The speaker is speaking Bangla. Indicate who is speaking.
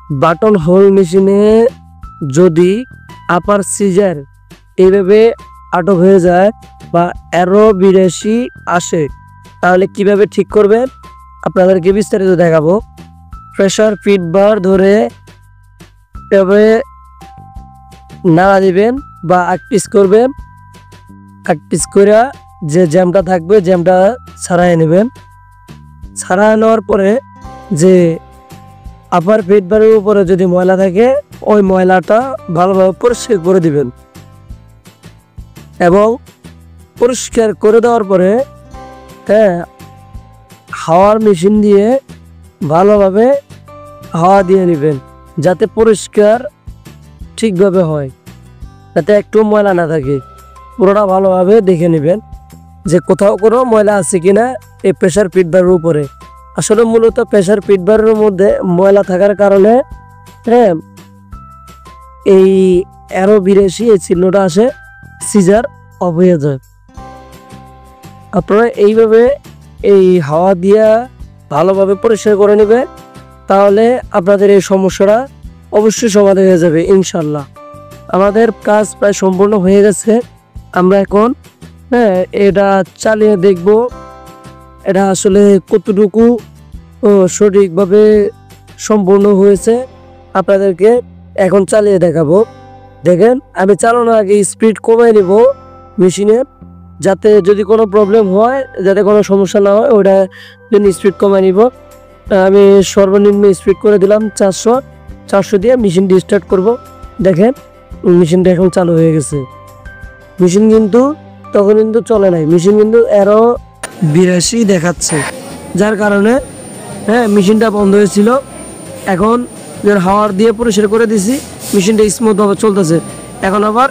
Speaker 1: বাটন হোল মেশিনে যদি আপার সিজার এইভাবে আটক হয়ে যায় বা এরো 82 আসে, তাহলে কিভাবে ঠিক করবেন আপনাদেরকে বিস্তারিত দেখাবো। প্রেসার ফিড বার ধরে এভাবে নাড়া দিবেন বা আটপিস করবেন। আটপিস করে যে জ্যামটা থাকবে জ্যামটা ছাড়াই নেবেন। ছাড়াই নেওয়ার পরে যে আপার ফিড বারের উপরে যদি ময়লা থাকে ওই ময়লাটা ভালোভাবে পরিষ্কার করে দিবেন এবং পরিষ্কার করে দেওয়ার পরে হাওয়ার মেশিন দিয়ে ভালোভাবে হাওয়া দিয়ে নেবেন যাতে পরিষ্কার ঠিকভাবে হয়, যাতে একটু ময়লা না থাকে। পুরোটা ভালোভাবে দেখে নেবেন যে কোথাও কোনো ময়লা আছে কিনা এই প্রেসার ফিড বারের উপরে। আসলে মূলত প্রেসার ফিড বারের মধ্যে ময়লা থাকার কারণে এই এরো 82 এই চিহ্নটা আসে, সিজার অফ হয়ে যায়। আপনারা এইভাবে এই হাওয়া দিয়া ভালোভাবে পরিষ্কার করে নেবে, তাহলে আপনাদের এই সমস্যাটা অবশ্যই সমাধান হয়ে যাবে ইনশাল্লাহ। আমাদের কাজ প্রায় সম্পূর্ণ হয়ে গেছে। আমরা এখন এটা চালিয়ে দেখব এটা আসলে কতটুকু সঠিকভাবে সম্পূর্ণ হয়েছে। আপনাদেরকে এখন চালিয়ে দেখাবো। দেখেন, আমি চালানোর আগে স্পিড কমিয়ে নেব মেশিনের, যাতে যদি কোনো প্রবলেম হয়, যাতে কোনো সমস্যা না হয়, ওটা জন্য স্পিড কমিয়ে নিব। আমি সর্বনিম্ন স্পিড করে দিলাম 400 দিয়ে মেশিনটি স্টার্ট করব। দেখেন মেশিনটা এখন চালু হয়ে গেছে। মেশিন কিন্তু তখন কিন্তু চলে নাই, মেশিন কিন্তু এরো 82 দেখাচ্ছে, যার কারণে মেশিনটা বন্ধ হয়েছিল। এখন হাওয়ার দিয়ে পরিষ্কার করে দিছি, মেশিনটা স্মুথভাবে চলতেছে। এখন আবার